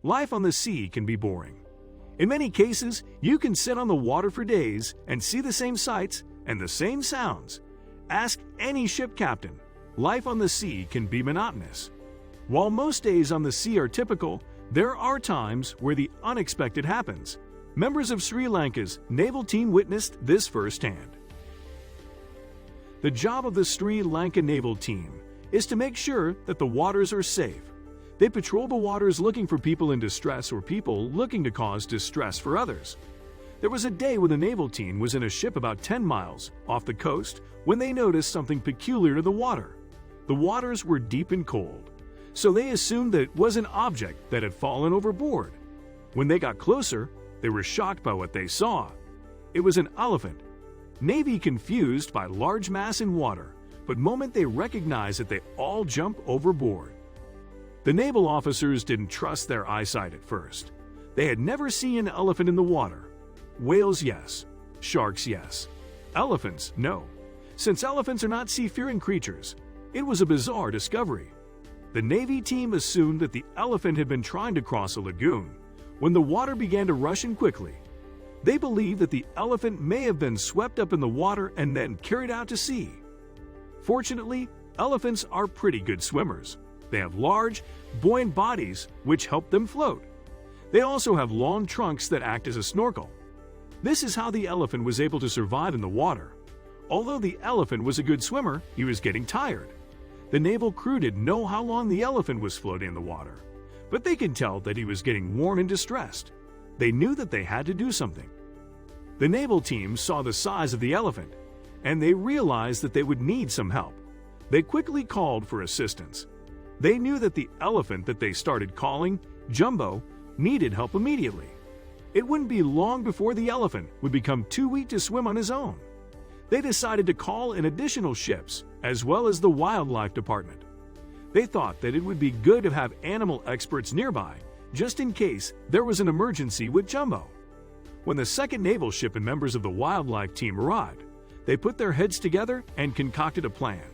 Life on the sea can be boring. In many cases, you can sit on the water for days and see the same sights and the same sounds. Ask any ship captain. Life on the sea can be monotonous. While most days on the sea are typical, there are times where the unexpected happens. Members of Sri Lanka's naval team witnessed this firsthand. The job of the Sri Lanka naval team is to make sure that the waters are safe. They patrol the waters looking for people in distress or people looking to cause distress for others. There was a day when the naval team was in a ship about 10 miles off the coast when they noticed something peculiar to the water. The waters were deep and cold, so they assumed that it was an object that had fallen overboard. When they got closer, they were shocked by what they saw. It was an elephant. Navy confused by large mass in water, but moment they recognized it, they all jump overboard. The naval officers didn't trust their eyesight at first. They had never seen an elephant in the water. Whales, yes. Sharks, yes. Elephants, no. Since elephants are not sea-faring creatures, it was a bizarre discovery. The Navy team assumed that the elephant had been trying to cross a lagoon when the water began to rush in quickly. They believed that the elephant may have been swept up in the water and then carried out to sea. Fortunately, elephants are pretty good swimmers. They have large, buoyant bodies which help them float. They also have long trunks that act as a snorkel. This is how the elephant was able to survive in the water. Although the elephant was a good swimmer, he was getting tired. The naval crew didn't know how long the elephant was floating in the water, but they could tell that he was getting worn and distressed. They knew that they had to do something. The naval team saw the size of the elephant, and they realized that they would need some help. They quickly called for assistance. They knew that the elephant that they started calling Jumbo needed help immediately. It wouldn't be long before the elephant would become too weak to swim on his own. They decided to call in additional ships, as well as the wildlife department. They thought that it would be good to have animal experts nearby, just in case there was an emergency with Jumbo. When the second naval ship and members of the wildlife team arrived, they put their heads together and concocted a plan.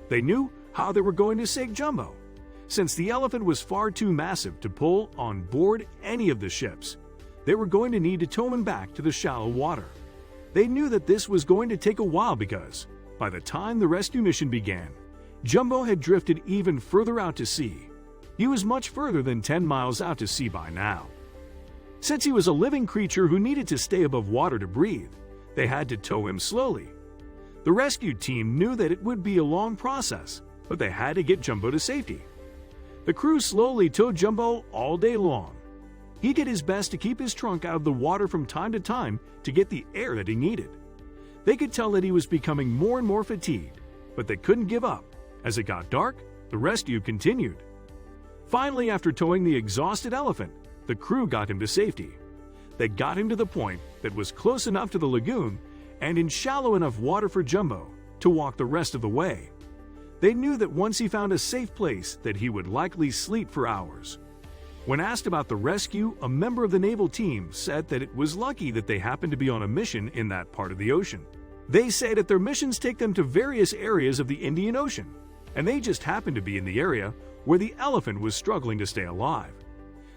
They knew how they were going to save Jumbo. Since the elephant was far too massive to pull on board any of the ships, they were going to need to tow him back to the shallow water. They knew that this was going to take a while because, by the time the rescue mission began, Jumbo had drifted even further out to sea. He was much further than 10 miles out to sea by now. Since he was a living creature who needed to stay above water to breathe, they had to tow him slowly. The rescue team knew that it would be a long process, but they had to get Jumbo to safety. The crew slowly towed Jumbo all day long. He did his best to keep his trunk out of the water from time to time to get the air that he needed. They could tell that he was becoming more and more fatigued, but they couldn't give up. As it got dark, the rescue continued. Finally, after towing the exhausted elephant, the crew got him to safety. They got him to the point that was close enough to the lagoon and in shallow enough water for Jumbo to walk the rest of the way. They knew that once he found a safe place that he would likely sleep for hours. When asked about the rescue, a member of the naval team said that it was lucky that they happened to be on a mission in that part of the ocean. They say that their missions take them to various areas of the Indian Ocean, and they just happened to be in the area where the elephant was struggling to stay alive.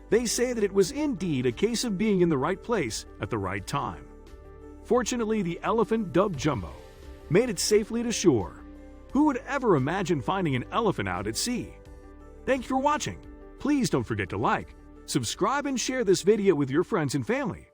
They say that it was indeed a case of being in the right place at the right time. Fortunately, the elephant, dubbed Jumbo, made it safely to shore. Who would ever imagine finding an elephant out at sea? Thank you for watching. Please don't forget to like, subscribe, and share this video with your friends and family.